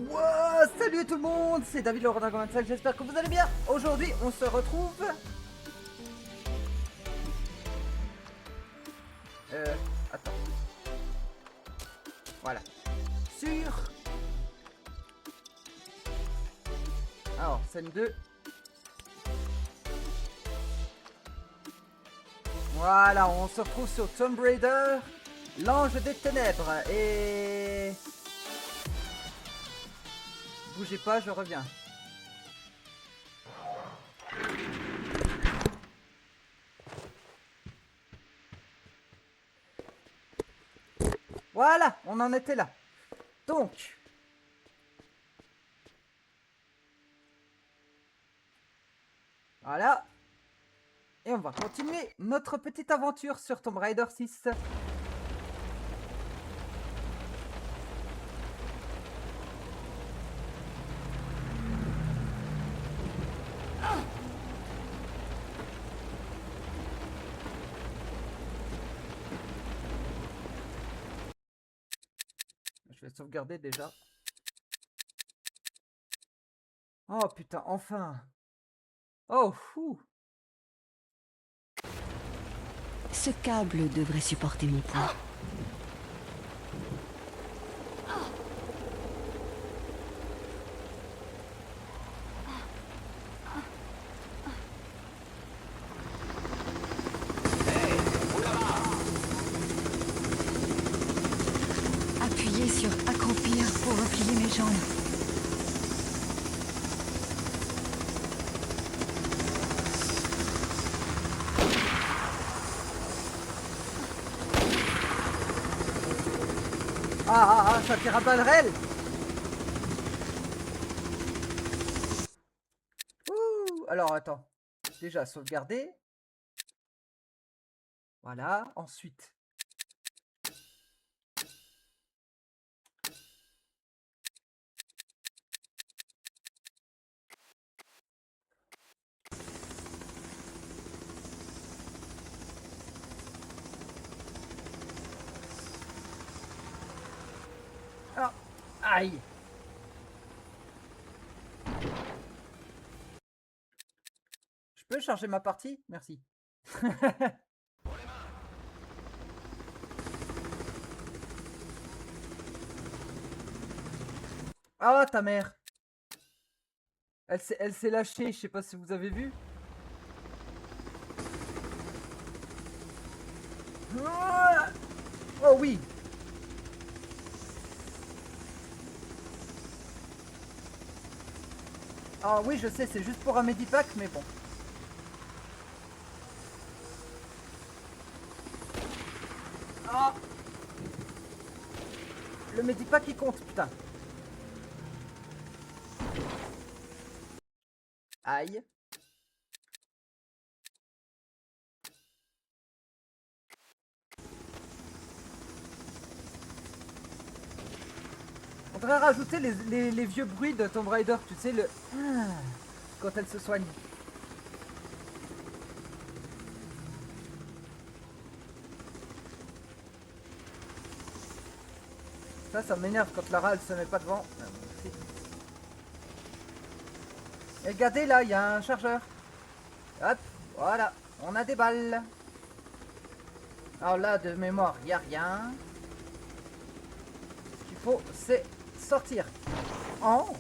Wow, salut tout le monde, c'est David le Dragon 25, j'espère que vous allez bien. Aujourd'hui, on se retrouve... Attends. Voilà. Sur... Alors, scène 2. Voilà, on se retrouve sur Tomb Raider, l'ange des ténèbres, et... Bougez pas, je reviens. Voilà, on en était là. Donc... Voilà. Et on va continuer notre petite aventure sur Tomb Raider 6. Je vais sauvegarder déjà. Oh putain, enfin. Oh, fou. Ce câble devrait supporter mon poids. Appuyez sur accroupir pour replier mes jambes. Ça tire à balles réelles. Ouh, alors attends. Déjà sauvegarder. Voilà, ensuite. Ah, aïe. Je peux charger ma partie? Merci. Ah, ta mère. Elle s'est lâchée, je sais pas si vous avez vu. Oh oui. Ah oui, je sais, c'est juste pour un Medipack, mais bon. Ah. Le Medipack il compte, putain. Aïe. On devrait rajouter les vieux bruits de Tomb Raider, tu sais, le... quand elle se soigne. Ça m'énerve quand Lara elle se met pas devant. Et regardez là, il y a un chargeur. Hop, voilà, on a des balles. Alors là, de mémoire, il n'y a rien. Ce qu'il faut, c'est sortir. Oh.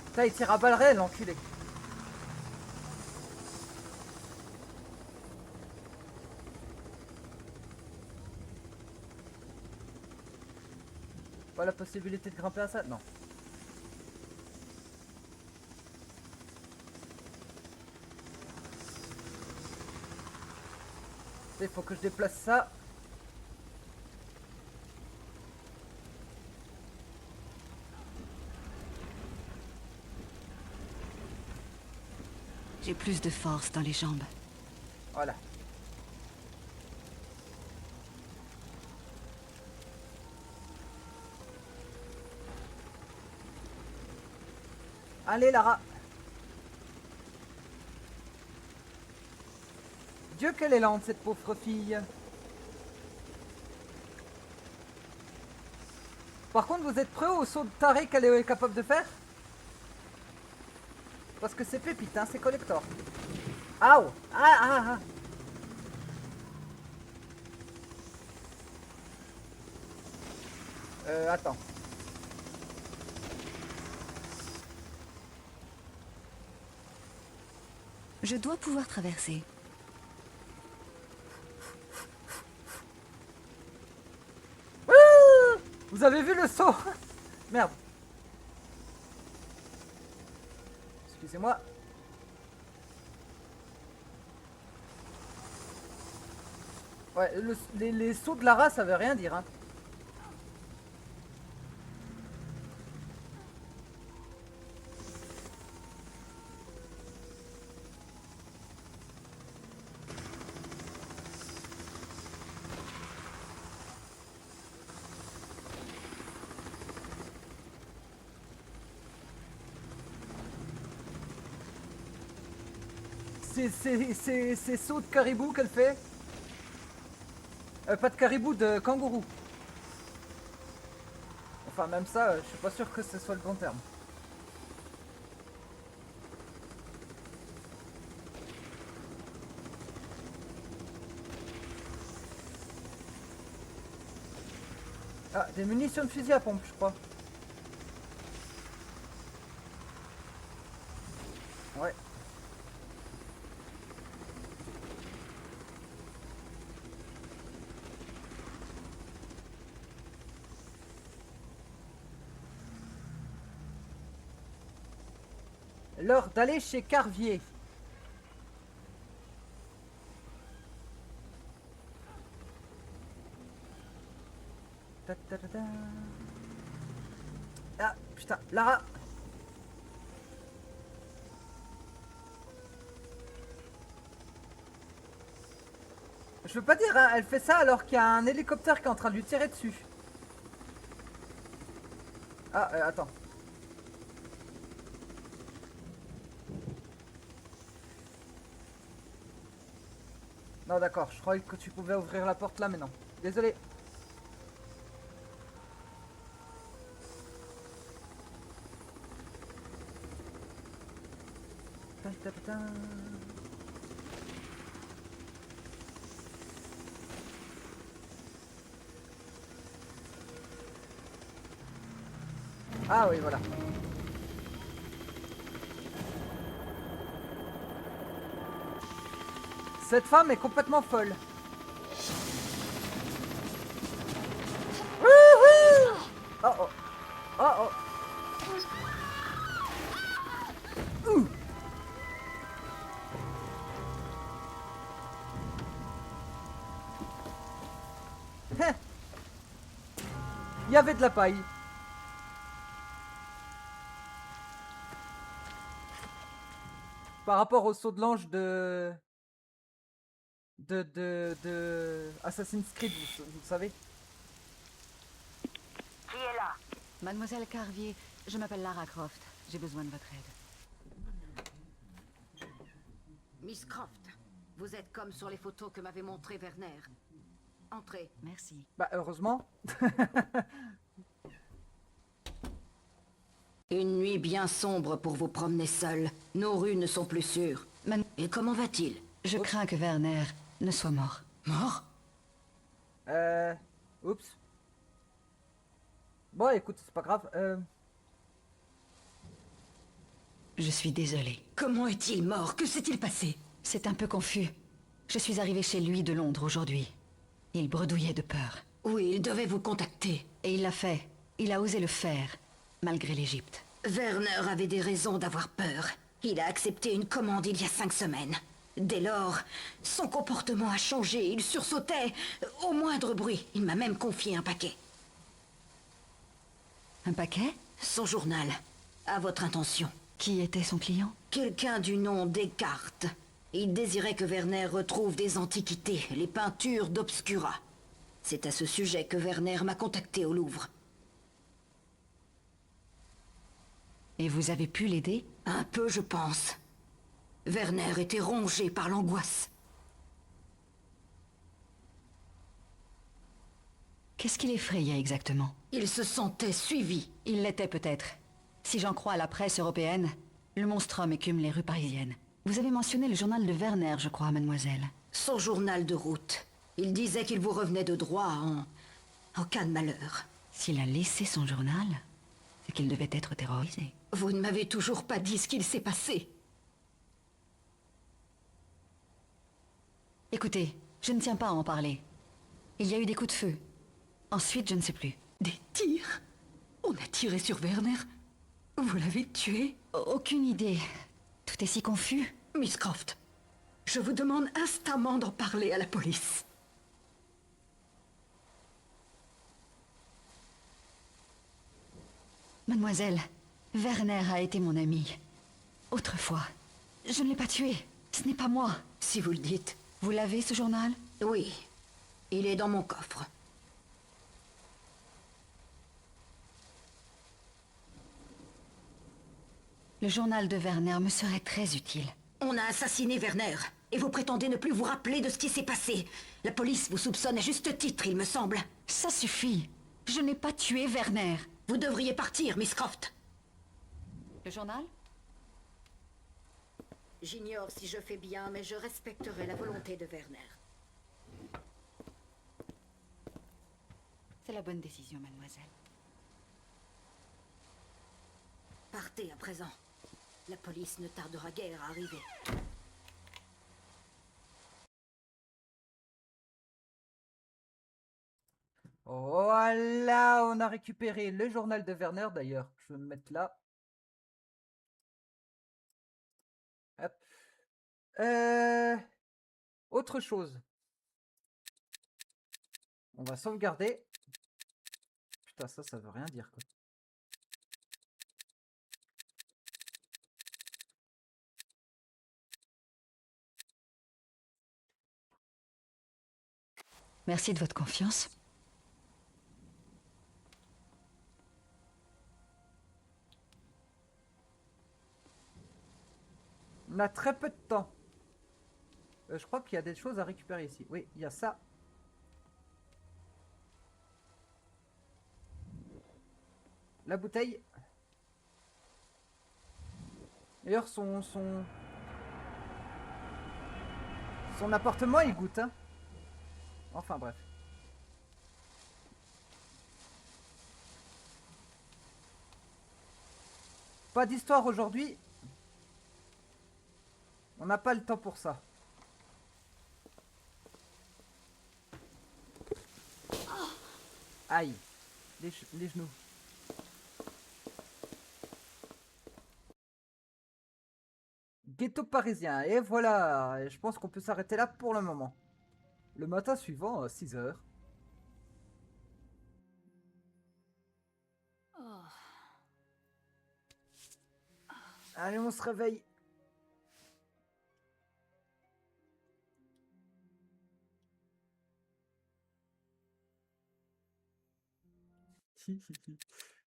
Putain, il tire à balles réelles, l'enculé. Pas la possibilité de grimper à ça? Non. Il faut que je déplace ça. J'ai plus de force dans les jambes. Voilà. Allez Lara. Dieu qu'elle est lente cette pauvre fille. Par contre vous êtes prêts au saut de taré qu'elle est capable de faire? Parce que c'est pépite hein, c'est collector. Aouh. Ah. Attends. Je dois pouvoir traverser. Vous avez vu le saut? Merde. Excusez-moi. Ouais, les sauts de Lara, ça veut rien dire. Hein. C'est sauts de caribou qu'elle fait. Pas de caribou, de kangourou. Enfin, même ça, je suis pas sûr que ce soit le bon terme. Ah, des munitions de fusil à pompe, je crois. Ouais. L'heure d'aller chez Carvier. Ta ta ta ta. Ah, putain, Lara. Je veux pas dire, hein, elle fait ça alors qu'il y a un hélicoptère qui est en train de lui tirer dessus. Ah, attends. Non, d'accord, je croyais que tu pouvais ouvrir la porte là, mais non. Désolé. Ta ta ta ta. Ah oui, voilà. Cette femme est complètement folle. Wouhou! Oh oh. Oh oh. Ouh. Hein. Il y avait de la paille. Par rapport au saut de l'ange de Assassin's Creed, vous savez. Qui est là? Mademoiselle Carvier, je m'appelle Lara Croft. J'ai besoin de votre aide. Miss Croft, vous êtes comme sur les photos que m'avait montré Werner. Entrez. Merci. Bah heureusement. Une nuit bien sombre pour vous promener seul. Nos rues ne sont plus sûres. Et comment va-t-il? Je crains que Werner ne soit mort. Mort? Oups. Bon, écoute, c'est pas grave. Je suis désolée. Comment est-il mort? Que s'est-il passé? C'est un peu confus. Je suis arrivée chez lui de Londres aujourd'hui. Il bredouillait de peur. Oui, il devait vous contacter. Et il l'a fait. Il a osé le faire, malgré l'Égypte. Werner avait des raisons d'avoir peur. Il a accepté une commande il y a 5 semaines. Dès lors, son comportement a changé. Il sursautait au moindre bruit. Il m'a même confié un paquet. Un paquet? Son journal, à votre intention. Qui était son client? Quelqu'un du nom Descartes. Il désirait que Werner retrouve des antiquités, les peintures d'Obscura. C'est à ce sujet que Werner m'a contacté au Louvre. Et vous avez pu l'aider? Un peu, je pense. Werner était rongé par l'angoisse. Qu'est-ce qui l'effrayait exactement? Il se sentait suivi. Il l'était peut-être. Si j'en crois à la presse européenne, le monstrum écume les rues parisiennes. Vous avez mentionné le journal de Werner, je crois, mademoiselle. Son journal de route. Il disait qu'il vous revenait de droit en cas de malheur. S'il a laissé son journal, c'est qu'il devait être terrorisé. Vous ne m'avez toujours pas dit ce qu'il s'est passé. Écoutez, je ne tiens pas à en parler. Il y a eu des coups de feu. Ensuite, je ne sais plus. Des tirs? On a tiré sur Werner? Vous l'avez tué? Aucune idée. Tout est si confus. Miss Croft, je vous demande instamment d'en parler à la police. Mademoiselle, Werner a été mon ami. Autrefois. Je ne l'ai pas tué. Ce n'est pas moi. Si vous le dites. Vous l'avez, ce journal? Oui. Il est dans mon coffre. Le journal de Werner me serait très utile. On a assassiné Werner. Et vous prétendez ne plus vous rappeler de ce qui s'est passé. La police vous soupçonne à juste titre, il me semble. Ça suffit. Je n'ai pas tué Werner. Vous devriez partir, Miss Croft. Le journal? J'ignore si je fais bien, mais je respecterai la volonté de Werner. C'est la bonne décision, mademoiselle. Partez à présent. La police ne tardera guère à arriver. Voilà, on a récupéré le journal de Werner d'ailleurs. Je vais me mettre là. Hop. Autre chose. On va sauvegarder. Putain, ça veut rien dire quoi. Merci de votre confiance. On a très peu de temps. Je crois qu'il y a des choses à récupérer ici. Oui, il y a ça. La bouteille. D'ailleurs, son appartement, il goûte. Hein. Enfin, bref. Pas d'histoire aujourd'hui. On n'a pas le temps pour ça. Aïe. Les genoux. Ghetto parisien. Et voilà. Je pense qu'on peut s'arrêter là pour le moment. Le matin suivant, à 6 h. Allez, on se réveille.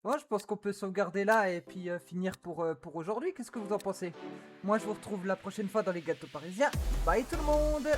Bon, je pense qu'on peut sauvegarder là et puis finir pour aujourd'hui. Qu'est-ce que vous en pensez? Moi, je vous retrouve la prochaine fois dans les gâteaux parisiens. Bye tout le monde!